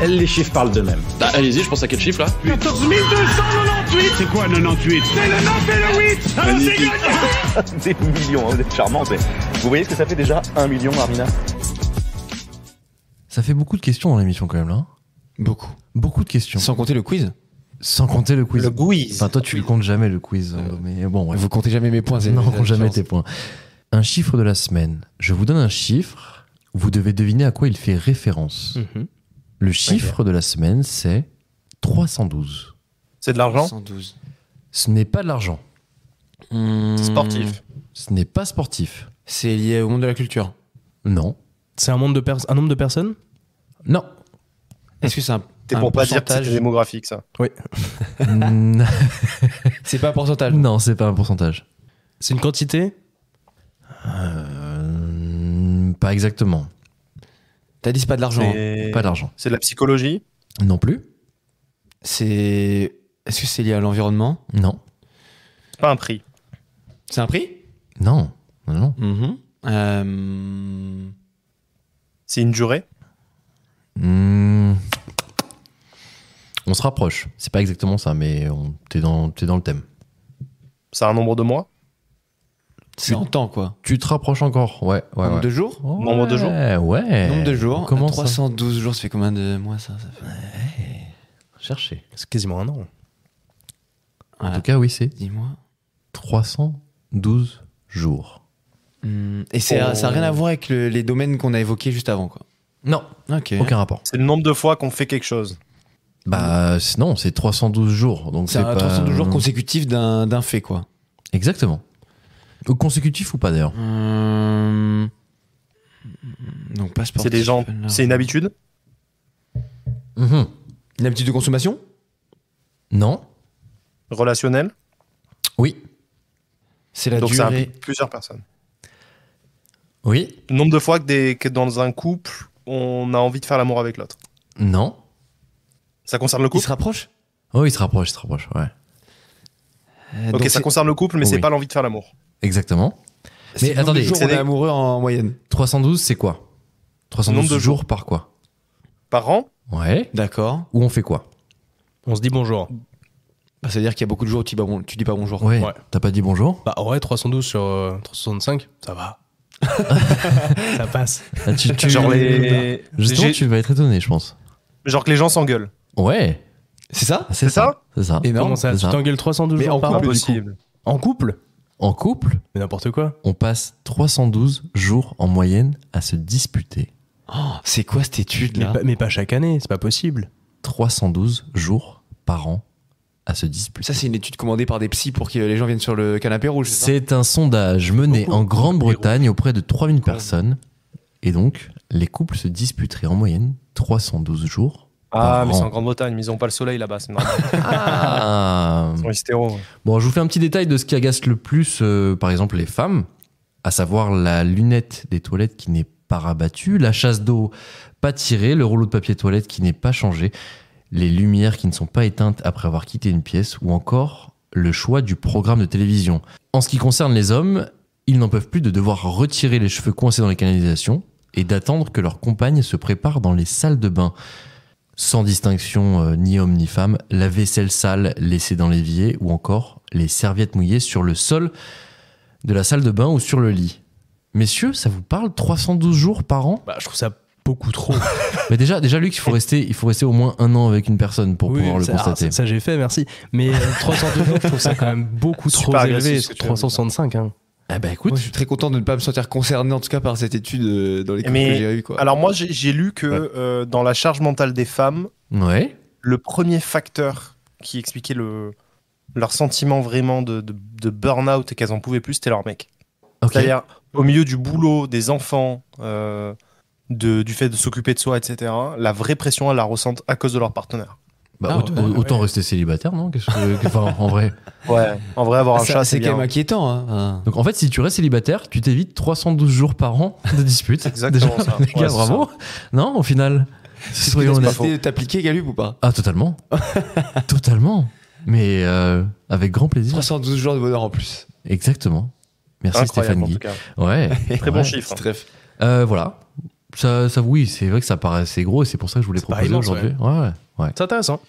Les chiffres parlent d'eux-mêmes. Bah, allez-y, je pense à quel chiffre là? 14 298. C'est quoi 98? C'est le 9 et le 8. Alors c'est gagné. Des millions, vous êtes charmante. Vous voyez ce que ça fait déjà 1 million, Armina? Ça fait beaucoup de questions dans l'émission quand même là. Beaucoup. Beaucoup de questions. Sans compter le quiz. Sans compter le quiz. Le quiz. Enfin, toi, tu le comptes jamais le quiz. Mais bon, ouais. Vous comptez jamais mes points. Non, on compte jamais tes points. Un chiffre de la semaine. Je vous donne un chiffre. Vous devez deviner à quoi il fait référence. Le chiffre de la semaine, c'est 312. C'est de l'argent? 112. Ce n'est pas de l'argent. Sportif. Ce n'est pas sportif. C'est lié au monde de la culture. Non. C'est un nombre de personnes? Non. Est-ce que c'est un T'es pour pas dire que pourcentage? c'est démographique, ça. Oui. C'est pas un pourcentage. Non, c'est pas un pourcentage. C'est une quantité? Pas exactement. T'as dit c'est pas de l'argent. Pas d'argent. C'est de la psychologie? Non plus. C'est. Est-ce que c'est lié à l'environnement? Non. C'est pas un prix. C'est un prix? Non. Non. C'est une durée? On se rapproche. C'est pas exactement ça, mais t'es dans le thème. C'est un nombre de mois? C'est en temps, quoi. Tu te rapproches encore, ouais. Nombre de jours? Nombre de jours? Ouais. Nombre de jours. Comment 312 jours, ça fait combien de mois ça fait... Cherchez. C'est quasiment un an. En tout cas, oui, c'est Dis-moi. 312 jours. Et ça n'a rien à voir avec les domaines qu'on a évoqués juste avant, quoi. Non. Ok. Aucun rapport. C'est le nombre de fois qu'on fait quelque chose. Bah non, c'est 312 jours. Donc C'est pas... 312 jours consécutifs d'un fait, quoi. Exactement. Consécutif ou pas d'ailleurs? Donc pas sportif. C'est des gens. C'est une habitude? Mhm. Une habitude de consommation? Non. Relationnel? Oui. C'est la Donc ça durée. implique plusieurs personnes. Oui. Le nombre de fois que dans un couple, on a envie de faire l'amour avec l'autre. Non. Ça concerne le Il couple? se rapproche? Oh, il se rapproche, ouais. Ok, ça concerne le couple, mais c'est Oui. pas l'envie de faire l'amour. Exactement. Mais Mais attendez, attendez, on est amoureux en moyenne. 312, c'est quoi? 312 Nombre de jours par quoi? Par an? Ouais. D'accord. Ou on fait quoi? On se dit bonjour. Bah, ça veut dire qu'il y a beaucoup de jours où tu dis pas bonjour. Ouais. Ouais. T'as pas dit bonjour? Bah ouais, 312 sur 365, ça va. Ça passe. Ah, Genre les. Justement, tu vas être étonné, je pense. Genre que les gens s'engueulent. Ouais. C'est ça? C'est ça. C'est ça. Énorme. Comment ça? c'est Tu ça. t'engueules 312 Mais jours en par couple, an? du coup. Impossible. En couple? En couple, Mais n'importe quoi. on passe 312 jours en moyenne à se disputer. Oh, c'est quoi cette étude Mais là? pas chaque année, c'est pas possible. 312 jours par an à se disputer. Ça, c'est une étude commandée par des psys pour que les gens viennent sur le canapé rouge. C'est ça? C'est un sondage mené en Grande-Bretagne auprès de 3000 personnes. Et donc, les couples se disputeraient en moyenne 312 jours. Ah, par mais an. c'est en Grande-Bretagne, mais ils ont pas le soleil là-bas, c'est normal. Ah. Ils sont hystéros. Bon, je vous fais un petit détail de ce qui agace le plus, par exemple, les femmes, à savoir la lunette des toilettes qui n'est pas rabattue, la chasse d'eau pas tirée, le rouleau de papier toilette qui n'est pas changé, les lumières qui ne sont pas éteintes après avoir quitté une pièce, ou encore le choix du programme de télévision. En ce qui concerne les hommes, ils n'en peuvent plus de devoir retirer les cheveux coincés dans les canalisations et d'attendre que leur compagne se prépare dans les salles de bain. Sans distinction ni homme ni femme, la vaisselle sale laissée dans l'évier ou encore les serviettes mouillées sur le sol de la salle de bain ou sur le lit. Messieurs, ça vous parle 312 jours par an? Bah je trouve ça beaucoup trop. Mais déjà Luc, il faut rester au moins un an avec une personne pour pouvoir le constater. Ça j'ai fait, merci. Mais 312 jours, je trouve ça quand même beaucoup trop Super élevé. agressif, ce que tu as dit. 365, hein. Eh ben écoute, Moi, je suis très content de ne pas me sentir concerné, en tout cas, par cette étude dans les couples Mais- que j'ai eu, quoi. Alors moi, j'ai lu que dans la charge mentale des femmes, ouais. le premier facteur qui expliquait leur sentiment vraiment de burn-out et qu'elles en pouvaient plus, c'était leur mec. Ok. C'est-à-dire, au milieu du boulot, des enfants, du fait de s'occuper de soi, etc., la vraie pression, elles la ressentent à cause de leur partenaire. Bah, Ah, autant rester célibataire, non? Enfin, en vrai. Ouais. En vrai, avoir un Ça, chat, c'est c'est quand bien. même inquiétant. Hein. Donc en fait, si tu restes célibataire, tu t'évites 312 jours par an de dispute. Exactement Déjà, ça. les gars, Ouais, c'est bravo. Non, au final. C'est Soyons honnêtes. de t'appliquer, Galup, ou pas? Ah, totalement. Totalement. Mais avec grand plaisir. 312 jours de bonheur en plus. Exactement. Merci Incroyable, Stéphane en Guy. tout cas. Ouais. Très bon Ouais. chiffre. Trèfle. Voilà. oui, c'est vrai que ça paraît assez gros et c'est pour ça que je voulais C'est pas proposer immense, aujourd'hui. Ouais. C'est intéressant.